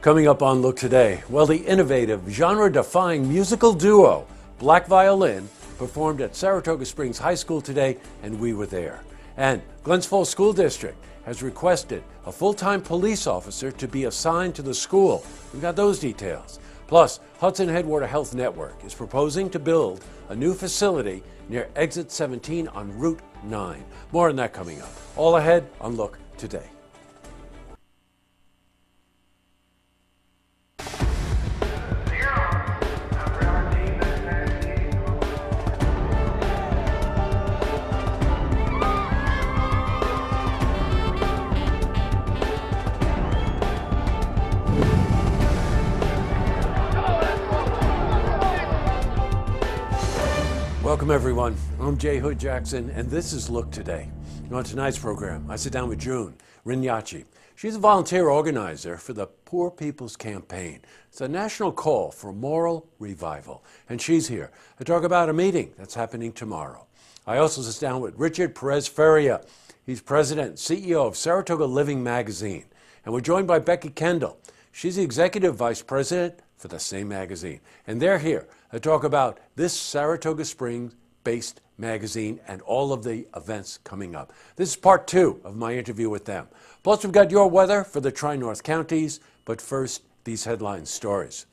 Coming up on Look Today, well, the innovative, genre-defying musical duo, Black Violin, performed at Saratoga Springs High School today, and we were there. And Glens Falls School District has requested a full-time police officer to be assigned to the school. We've got those details. Plus, Hudson Headwaters Health Network is proposing to build a new facility near Exit 17 on Route 9. More on that coming up. All ahead on Look Today. Welcome everyone, I'm Jay Hood Jackson and this is Look Today. On tonight's program, I sit down with June Rinyachi. She's a volunteer organizer for the Poor People's Campaign. It's a national call for moral revival, and she's here to talk about a meeting that's happening tomorrow. I also sit down with Richard Perez Feria. He's president and CEO of Saratoga Living magazine, and we're joined by Becky Kendall. She's the executive vice president for the same magazine, and they're here to talk about this Saratoga Springs-based magazine and all of the events coming up. This is part 2 of my interview with them. Plus, we've got your weather for the Tri-North counties, but first, these headline stories.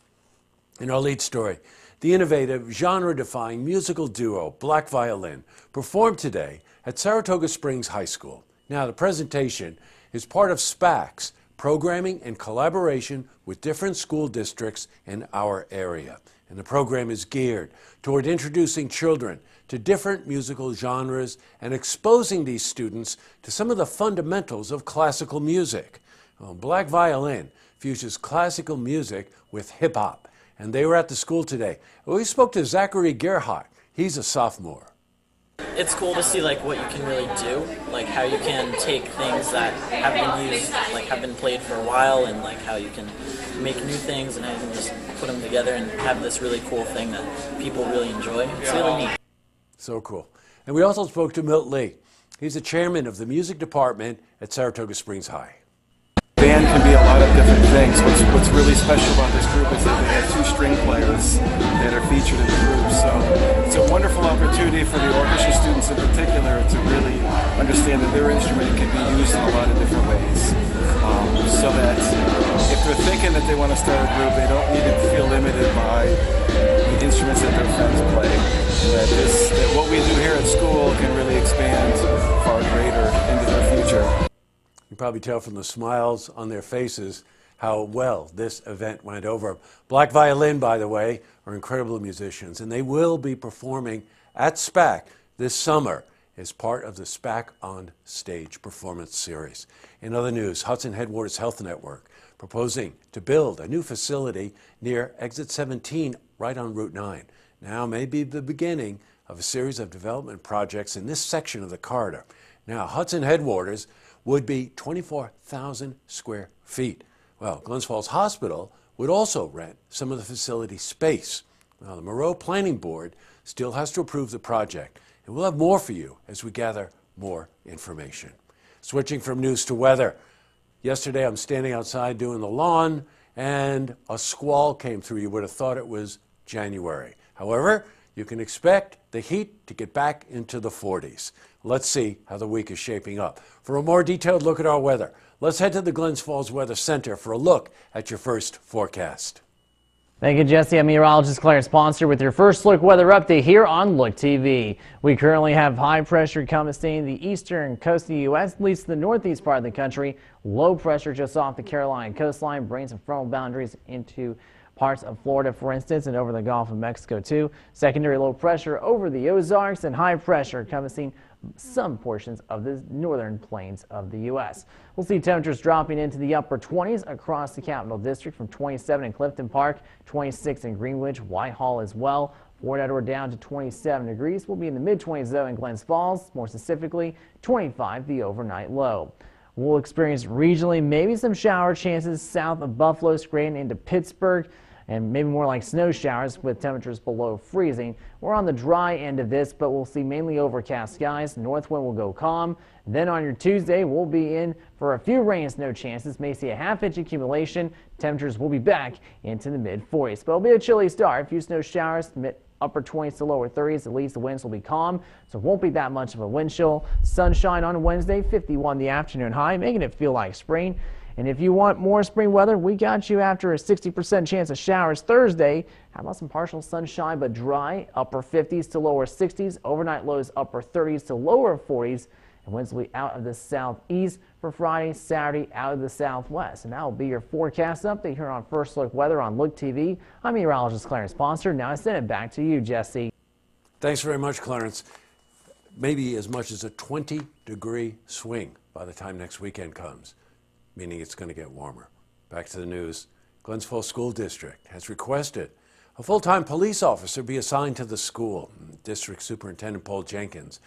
In our lead story, the innovative, genre-defying musical duo Black Violin performed today at Saratoga Springs High School. Now, the presentation is part of SPAC's programming and collaboration with different school districts in our area. And the program is geared toward introducing children to different musical genres and exposing these students to some of the fundamentals of classical music. Black Violin fuses classical music with hip-hop, and they were at the school today. We spoke to Zachary Gerhardt. He's a sophomore. It's cool to see what you can really do, how you can take things that have been used, have been played for a while, and how you can make new things and how you can just put them together and have this really cool thing that people really enjoy. It's really neat. So cool. And we also spoke to Milt Lee. He's the chairman of the music department at Saratoga Springs High. Band can be a lot of different things. What's really special about this group is that they have 2 string players that are featured in the group. So it's a wonderful opportunity for the orchestra students in particular to really understand that their instrument can be used in a lot of different ways. So that if they're thinking that they want to start a group, they don't need to feel limited by the instruments that their friends play. That what we do here at school can really expand far greater into their future. You can probably tell from the smiles on their faces how well this event went over. Black Violin, by the way, are incredible musicians, and they will be performing at SPAC this summer as part of the SPAC on Stage performance series. In other news, Hudson Headwaters Health Network proposing to build a new facility near Exit 17 right on Route 9. Now may be the beginning of a series of development projects in this section of the corridor. Now, Hudson Headwaters would be 24,000 square feet. Well, Glens Falls Hospital would also rent some of the facility space. Now, the Moreau Planning Board still has to approve the project, and we'll have more for you as we gather more information. Switching from news to weather. Yesterday, I'm standing outside doing the lawn, and a squall came through. You would have thought it was January. However, you can expect the heat to get back into the 40s. Let's see how the week is shaping up. For a more detailed look at our weather, let's head to the Glens Falls Weather Center for a look at your first forecast. Thank you, Jesse. I'm meteorologist Clarence Ponster with your first look weather update here on Look TV. We currently have high pressure coming staying the eastern coast of the U.S., at least the northeast part of the country. Low pressure just off the Carolina coastline, bringing some frontal boundaries into parts of Florida, for instance, and over the Gulf of Mexico, too. Secondary low pressure over the Ozarks and high pressure coming staying some portions of the northern plains of the U.S. We'll see temperatures dropping into the upper 20s across the Capital District from 27 in Clifton Park, 26 in Greenwich, Whitehall as well. Fort Edward down to 27 degrees. We'll be in the mid-20s though in Glens Falls, more specifically 25 the overnight low. We'll experience regionally maybe some shower chances south of Buffalo, Scranton into Pittsburgh. and maybe more like snow showers with temperatures below freezing. We're on the dry end of this, but we'll see mainly overcast skies. North wind will go calm. Then on your Tuesday, we'll be in for a few rain and snow chances. May see a half-inch accumulation. Temperatures will be back into the mid-40s. But it'll be a chilly start. A few snow showers, upper 20s to lower 30s. At least the winds will be calm, so it won't be that much of a wind chill. Sunshine on Wednesday, 51 the afternoon high, making it feel like spring. And if you want more spring weather, we got you after a 60% chance of showers Thursday. How about some partial sunshine but dry, upper 50s to lower 60s, overnight lows upper 30s to lower 40s, and winds will be out of the southeast for Friday, Saturday out of the southwest. And that will be your forecast update here on First Look Weather on Look TV. I'm meteorologist Clarence Ponster. Now I send it back to you, Jesse. Thanks very much, Clarence. Maybe as much as a 20-degree swing by the time next weekend comes, meaning it's going to get warmer. Back to the news. Glens Falls School District has requested a full-time police officer be assigned to the school. District Superintendent Paul Jenkins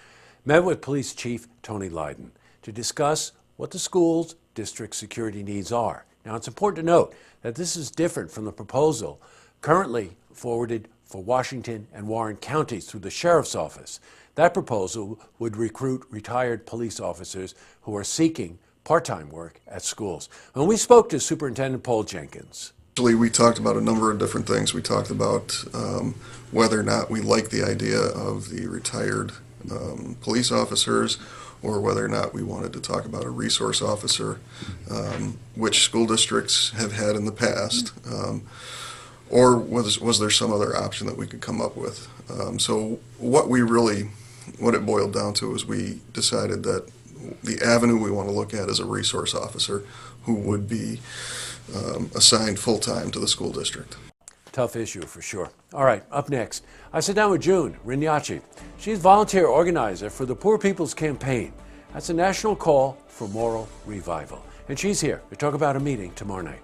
met with Police Chief Tony Lydon to discuss what the school's district security needs are. Now, it's important to note that this is different from the proposal currently forwarded for Washington and Warren counties through the Sheriff's Office. That proposal would recruit retired police officers who are seeking part-time work at schools. When we spoke to Superintendent Paul Jenkins, we talked about a number of different things. We talked about whether or not we like the idea of the retired police officers, or whether or not we wanted to talk about a resource officer, which school districts have had in the past, or was there some other option that we could come up with. So what it boiled down to is we decided that the avenue we want to look at is a resource officer who would be assigned full-time to the school district. tough issue for sure. All right, up next, I sit down with June Rignacci. She's volunteer organizer for the Poor People's Campaign. That's a national call for moral revival. And she's here to talk about a meeting tomorrow night.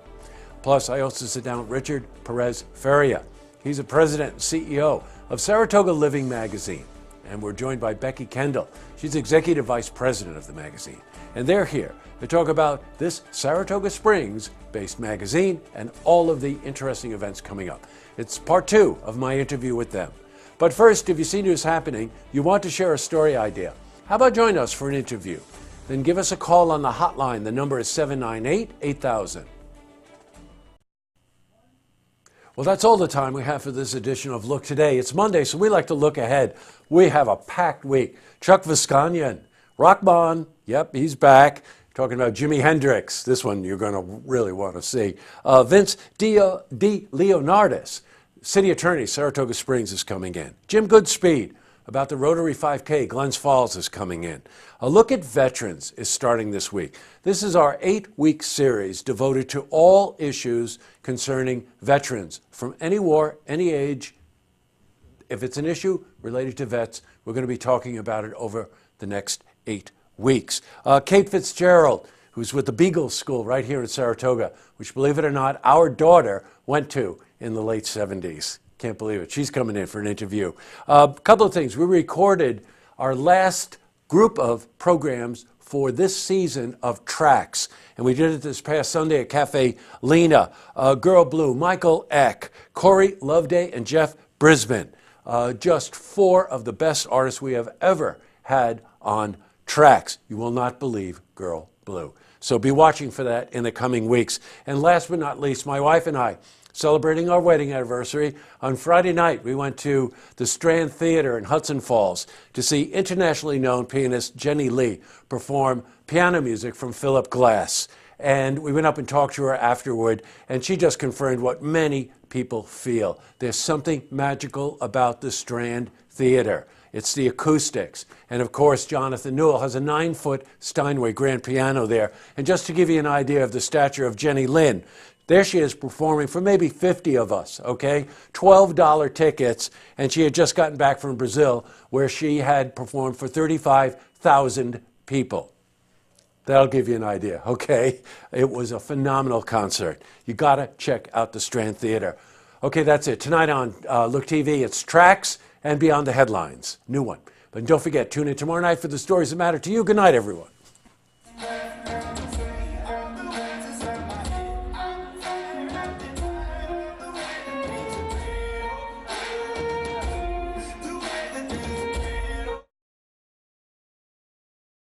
Plus, I also sit down with Richard Perez Feria. He's the president and CEO of Saratoga Living magazine. And we're joined by Becky Kendall. She's executive vice president of the magazine. And they're here to talk about this Saratoga Springs-based magazine and all of the interesting events coming up. It's part 2 of my interview with them. But first, if you see news happening, you want to share a story idea, how about join us for an interview? Then give us a call on the hotline. The number is 798-8000. Well, that's all the time we have for this edition of Look Today. It's Monday, so we like to look ahead. We have a packed week. Chuck Visconyan, Rockbond, yep, he's back. Talking about Jimi Hendrix. This one you're going to really want to see. Vince D. Leonardis, city attorney, Saratoga Springs, is coming in. Jim Goodspeed, about the Rotary 5K, Glens Falls, is coming in. A Look at Veterans is starting this week. This is our 8-week series devoted to all issues concerning veterans from any war, any age. If it's an issue related to vets, we're going to be talking about it over the next 8 weeks. Kate Fitzgerald, who's with the Beagle School right here in Saratoga, which, believe it or not, our daughter went to in the late 70s. Can't believe it. She's coming in for an interview. A couple of things. We recorded our last group of programs for this season of Tracks, and we did it this past Sunday at Cafe Lena. Girl Blue, Michael Eck, Corey Loveday, and Jeff Brisbane. Just 4 of the best artists we have ever had on Tracks. You will not believe Girl Blue. So be watching for that in the coming weeks. And last but not least, my wife and I, celebrating our wedding anniversary, on Friday night we went to the Strand Theater in Hudson Falls to see internationally known pianist Jenny Lee perform piano music from Philip Glass. And we went up and talked to her afterward, and she just confirmed what many people feel. There's something magical about the Strand Theater. It's the acoustics. And of course, Jonathan Newell has a 9-foot Steinway grand piano there. And just to give you an idea of the stature of Jenny Lynn, there she is performing for maybe 50 of us, okay? $12 tickets, and she had just gotten back from Brazil, where she had performed for 35,000 people. That'll give you an idea, okay? It was a phenomenal concert. You gotta check out the Strand Theater. Okay, that's it. Tonight on Look TV, it's Tracks and Beyond the Headlines. New one. But don't forget, tune in tomorrow night for the stories that matter to you. Good night, everyone.